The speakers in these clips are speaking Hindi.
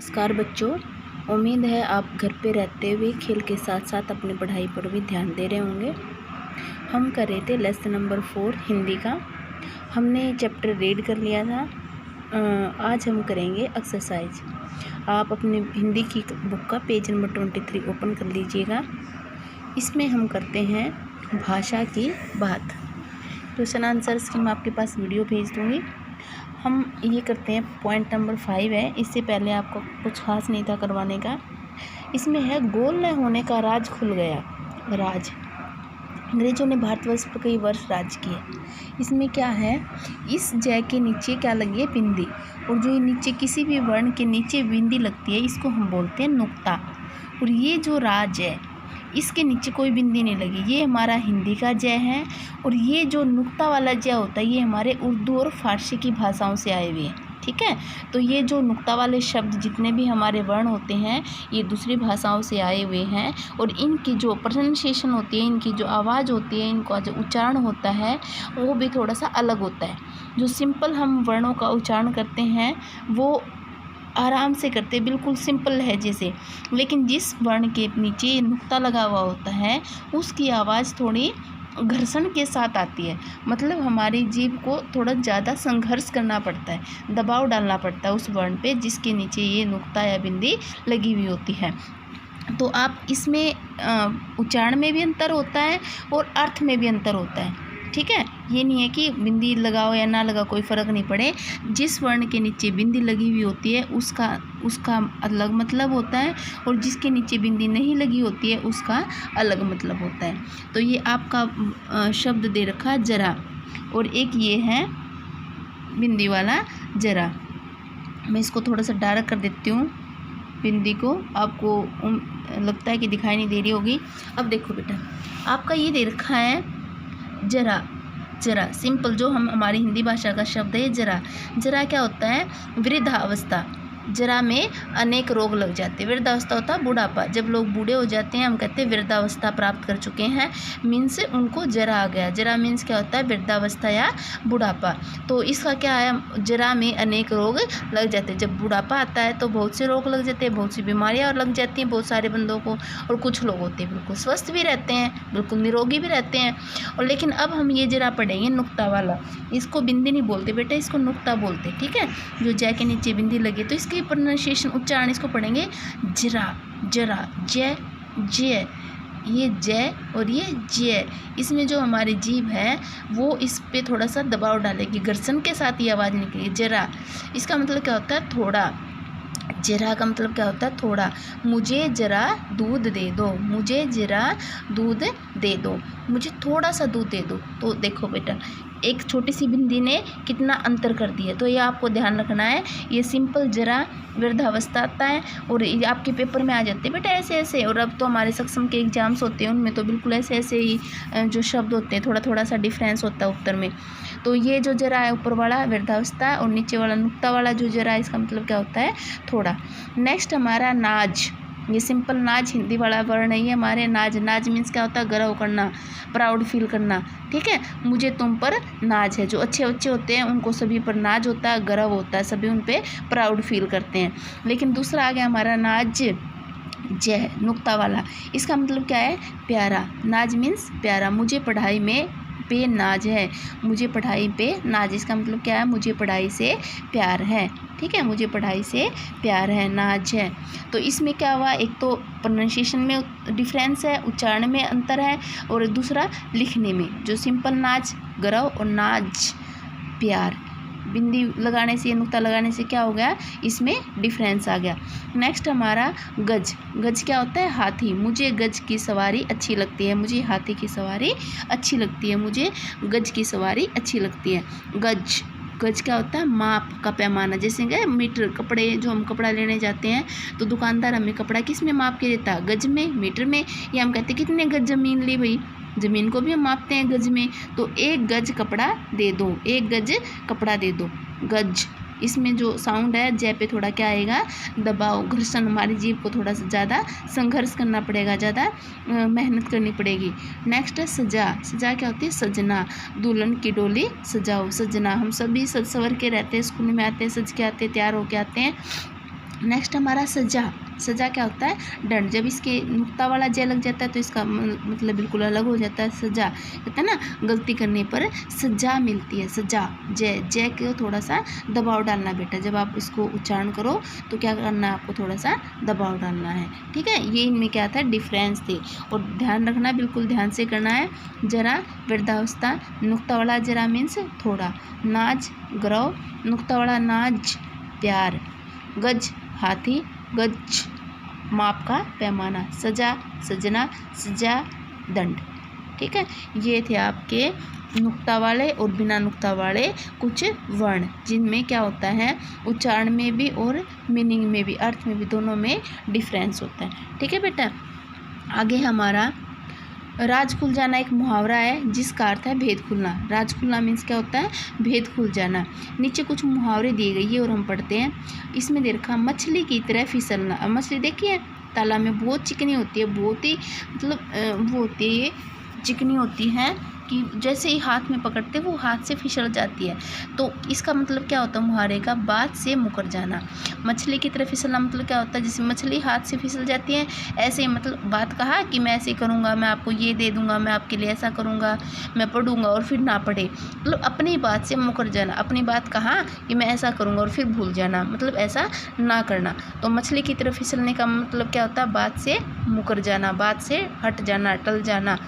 नमस्कार बच्चों, उम्मीद है आप घर पे रहते हुए खेल के साथ साथ अपनी पढ़ाई पर भी ध्यान दे रहे होंगे। हम कर रहे थे लेसन नंबर 4 हिंदी का। हमने चैप्टर रीड कर लिया था। आज हम करेंगे एक्सरसाइज। आप अपने हिंदी की बुक का पेज नंबर 23 ओपन कर लीजिएगा। इसमें हम करते हैं भाषा की बात। क्वेश्चन आंसर्स की मैं आपके पास वीडियो भेज दूँगी। हम ये करते हैं, पॉइंट नंबर 5 है। इससे पहले आपको कुछ खास नहीं था करवाने का। इसमें है गोल न होने का राज खुल गया। राज, अंग्रेजों ने भारतवर्ष पर कई वर्ष राज किए। इसमें क्या है, इस जय के नीचे क्या लगी है, बिंदी। और जो नीचे किसी भी वर्ण के नीचे बिंदी लगती है इसको हम बोलते हैं नुक्ता। और ये जो राज है इसके नीचे कोई बिंदी नहीं लगी, ये हमारा हिंदी का जय है। और ये जो नुक्ता वाला जय होता है ये हमारे उर्दू और फारसी की भाषाओं से आए हुए हैं। ठीक है, तो ये जो नुक्ता वाले शब्द जितने भी हमारे वर्ण होते हैं ये दूसरी भाषाओं से आए हुए हैं। और इनकी जो प्रोनाउंसिएशन होती है, इनकी जो आवाज़ होती है, इनका जो उच्चारण होता है वो भी थोड़ा सा अलग होता है। जो सिंपल हम वर्णों का उच्चारण करते हैं वो आराम से करते, बिल्कुल सिंपल लहजे से। लेकिन जिस वर्ण के नीचे नुक्ता लगा हुआ होता है उसकी आवाज़ थोड़ी घर्षण के साथ आती है। मतलब हमारी जीभ को थोड़ा ज़्यादा संघर्ष करना पड़ता है, दबाव डालना पड़ता है उस वर्ण पे जिसके नीचे ये नुक्ता या बिंदी लगी हुई होती है। तो आप इसमें उच्चारण में भी अंतर होता है और अर्थ में भी अंतर होता है। ठीक है, ये नहीं है कि बिंदी लगाओ या ना लगाओ कोई फ़र्क नहीं पड़े। जिस वर्ण के नीचे बिंदी लगी हुई होती है उसका अलग मतलब होता है, और जिसके नीचे बिंदी नहीं लगी होती है उसका अलग मतलब होता है। तो ये आपका शब्द दे रखा है जरा, और एक ये है बिंदी वाला जरा। मैं इसको थोड़ा सा डार्क कर देती हूँ बिंदी को, आपको लगता है कि दिखाई नहीं दे रही होगी। अब देखो बेटा, आपका ये दे रखा है जरा। जरा सिंपल जो हमारी हिंदी भाषा का शब्द है जरा। जरा क्या होता है, वृद्धावस्था। जरा में अनेक रोग लग जाते हैं। वृद्धावस्था होता है बुढ़ापा। जब लोग बूढ़े हो जाते हैं हम कहते हैं वृद्धावस्था प्राप्त कर चुके हैं, मीन्स उनको जरा आ गया। जरा मीन्स क्या होता है, वृद्धावस्था या बुढ़ापा। तो इसका क्या है, जरा में अनेक रोग लग जाते हैं। जब बुढ़ापा आता है तो बहुत से रोग लग जाते हैं, बहुत सी बीमारियाँ और लग जाती हैं बहुत सारे बंदों को। और कुछ लोग होते हैं बिल्कुल स्वस्थ भी रहते हैं, बिल्कुल निरोगी भी रहते हैं। और लेकिन अब हम ये जरा पढ़ेंगे नुक्ता वाला। इसको बिंदी नहीं बोलते बेटा, इसको नुक्ता बोलते। ठीक है, जो जय के नीचे बिंदी लगी तो इसकी प्रोनाउंसिएशन उच्चारण इसको पढ़ेंगे जरा। जरा, जय जय, ये जय और ये जय। इसमें जो हमारी जीभ है वो इस पे थोड़ा सा दबाव डालेगी, घर्षण के साथ ये आवाज़ निकलेगी जरा। इसका मतलब क्या होता है, थोड़ा। जरा का मतलब क्या होता है, थोड़ा। मुझे जरा दूध दे दो, मुझे जरा दूध दे दो, मुझे थोड़ा सा दूध दे दो। तो देखो बेटा, एक छोटी सी बिंदी ने कितना अंतर कर दिया। तो ये आपको ध्यान रखना है। ये सिंपल जरा वृद्धावस्था आता है और ये आपके पेपर में आ जाते हैं बेटा ऐसे ऐसे। और अब तो हमारे सक्षम के एग्जाम्स होते हैं उनमें तो बिल्कुल ऐसे ऐसे ही जो शब्द होते हैं, थोड़ा थोड़ा सा डिफरेंस होता है उत्तर में। तो ये जो जरा है ऊपर वाला वृद्धावस्था और नीचे वाला नुक्ता वाला जो जरा है इसका मतलब क्या होता है, थोड़ा। नेक्स्ट हमारा नाज। ये सिंपल नाज हिंदी वाला वर्ण है हमारे। नाज, नाज मीन्स क्या होता है, गर्व करना, प्राउड फील करना। ठीक है, मुझे तुम पर नाज है। जो अच्छे बच्चे होते हैं उनको सभी पर नाज होता है, गर्व होता है, सभी उन पे प्राउड फील करते हैं। लेकिन दूसरा आ गया हमारा नाज, जय नुक्ता वाला। इसका मतलब क्या है, प्यारा। नाज मीन्स प्यारा। मुझे पढ़ाई में पे नाज है, मुझे पढ़ाई पे नाज। इसका मतलब क्या है, मुझे पढ़ाई से प्यार है। ठीक है, मुझे पढ़ाई से प्यार है, नाज है। तो इसमें क्या हुआ, एक तो प्रोनाउंसिएशन में डिफरेंस है, उच्चारण में अंतर है, और दूसरा लिखने में। जो सिंपल नाज गर्व और नाज प्यार, बिंदी लगाने से, नुक्ता लगाने से क्या हो गया, इसमें डिफरेंस आ गया। नेक्स्ट हमारा गज। गज क्या होता है, हाथी। मुझे गज की सवारी अच्छी लगती है, मुझे हाथी की सवारी अच्छी लगती है, मुझे गज की सवारी अच्छी लगती है। गज, गज क्या होता है, माप का पैमाना। जैसे कि मीटर, कपड़े जो हम कपड़ा लेने जाते हैं तो दुकानदार हमें कपड़ा किस में माप के देता है, गज में, मीटर में। या हम कहते हैं कितने गज ज़मीन ली भाई, ज़मीन को भी हम मापते हैं गज में। तो 1 गज कपड़ा दे दो, 1 गज कपड़ा दे दो, गज। इसमें जो साउंड है जय पे थोड़ा क्या आएगा, दबाव, घर्षण। हमारी जीभ को थोड़ा सा ज़्यादा संघर्ष करना पड़ेगा, ज़्यादा मेहनत करनी पड़ेगी। नेक्स्ट है सजा। सजा क्या होती है, सजना। दुल्हन की डोली सजाओ, सजना। हम सभी सज सवर के रहते हैं, स्कूल में आते हैं, सज के आते हैं, तैयार होके आते हैं। नेक्स्ट हमारा सजा। सजा क्या होता है? दंड। जब इसके नुक्ता वाला जय लग जाता है तो इसका मतलब बिल्कुल अलग हो जाता है। सजा कहते हैं ना, गलती करने पर सजा मिलती है। सजा, जय, जय को थोड़ा सा दबाव डालना बेटा। जब आप इसको उच्चारण करो तो क्या करना है आपको? थोड़ा सा दबाव डालना है, ठीक है। ये इनमें क्या था? डिफरेंस थे। और ध्यान रखना, बिल्कुल ध्यान से करना है। जरा, वृद्धावस्था, नुक्ता वाला जरा मीन्स थोड़ा। नाज, गौरव, नुक्ता वाला नाज, प्यार। गज, हाथी, गज, माप का पैमाना। सजा, सजना, सजा, दंड, ठीक है। ये थे आपके नुक्ता वाले और बिना नुक्ता वाले कुछ वर्ण, जिनमें क्या होता है? उच्चारण में भी और मीनिंग में भी, अर्थ में भी, दोनों में डिफरेंस होता है, ठीक है बेटा। आगे हमारा राज खुल जाना एक मुहावरा है जिसका अर्थ है भेद खुलना। राज खुलना मीन्स क्या होता है? भेद खुल जाना। नीचे कुछ मुहावरे दिए गए, ये और हम पढ़ते हैं। इसमें देखा, मछली की तरह फिसलना। अब मछली देखिए तालाब में बहुत चिकनी होती है, बहुत ही मतलब वो होती है, चिकनी होती है कि जैसे ही हाथ में पकड़ते वो हाथ से फिसल जाती है। तो इसका मतलब क्या होता है मुहावरे का? बात से मुकर जाना। मछली की तरह फिसलना मतलब क्या होता है? जैसे मछली हाथ से फिसल जाती है, ऐसे ही मतलब बात कहा कि मैं ऐसे करूँगा, मैं आपको ये दे दूँगा, मैं आपके लिए ऐसा करूँगा, मैं पढ़ूँगा और फिर ना पढ़े, मतलब अपनी बात से मुकर जाना। अपनी बात कहा कि मैं ऐसा करूँगा और फिर भूल जाना, मतलब ऐसा ना करना। तो मछली की तरह फिसलने का मतलब क्या होता है? बात से मुकर जाना, बात से हट जाना, टल जाना।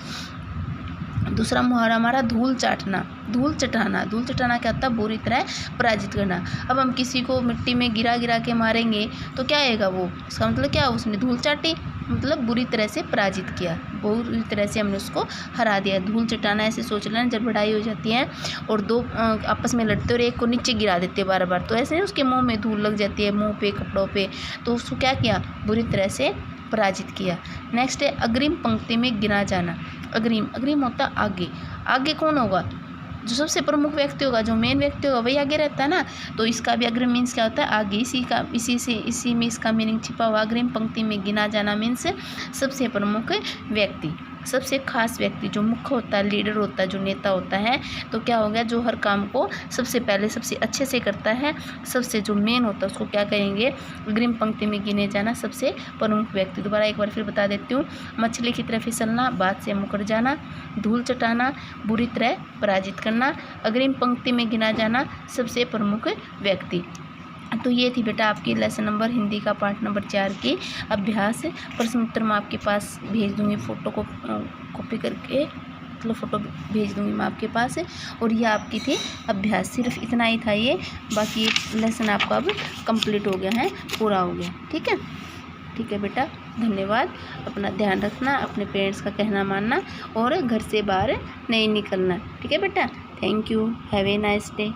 दूसरा मुहावरा हमारा धूल चाटना, धूल चटाना। धूल चटाना क्या होता है? बुरी तरह पराजित करना। अब हम किसी को मिट्टी में गिरा गिरा के मारेंगे तो क्या आएगा? वो, इसका मतलब क्या? उसने धूल चाटी, मतलब बुरी तरह से पराजित किया, बुरी तरह से हमने उसको हरा दिया। धूल चटाना ऐसे सोच लेना, जब लड़ाई हो जाती है और दो आपस में लड़ते और एक को नीचे गिरा देते बार बार, तो ऐसे उसके मुँह में धूल लग जाती है, मुँह पे, कपड़ों पे, तो उसको क्या किया? बुरी तरह से पराजित किया। नेक्स्ट है अग्रिम पंक्ति में गिना जाना। अग्रिम, अग्रिम होता आगे। आगे कौन होगा? जो सबसे प्रमुख व्यक्ति होगा, जो मेन व्यक्ति होगा, वही आगे रहता है ना। तो इसका भी अग्रिम मीन्स क्या होता है? आगे। इसी में इसका मीनिंग छिपा हुआ। अग्रिम पंक्ति में गिना जाना मीन्स सबसे प्रमुख व्यक्ति, सबसे खास व्यक्ति, जो मुख्य होता है, लीडर होता है, जो नेता होता है। तो क्या हो गया? जो हर काम को सबसे पहले सबसे अच्छे से करता है, सबसे जो मेन होता है, उसको क्या कहेंगे? अग्रिम पंक्ति में गिने जाना, सबसे प्रमुख व्यक्ति। दोबारा एक बार फिर बता देती हूँ। मछली की तरह फिसलना, बात से मुकर जाना, धूल चटाना, बुरी तरह पराजित करना, अग्रिम पंक्ति में गिना जाना, सबसे प्रमुख व्यक्ति। तो ये थी बेटा आपकी लेसन नंबर हिंदी का पार्ट नंबर 4 की अभ्यास। प्रश्न उत्तर मैं आपके पास भेज दूँगी, फ़ोटो को कॉपी करके, मतलब फ़ोटो भेज दूँगी मैं आपके पास। और ये आपकी थी अभ्यास, सिर्फ इतना ही था ये। बाकी लेसन आपका अब कंप्लीट हो गया है, पूरा हो गया, ठीक है। ठीक है बेटा, धन्यवाद। अपना ध्यान रखना, अपने पेरेंट्स का कहना मानना और घर से बाहर नहीं निकलना, ठीक है बेटा। Thank you, have a nice day.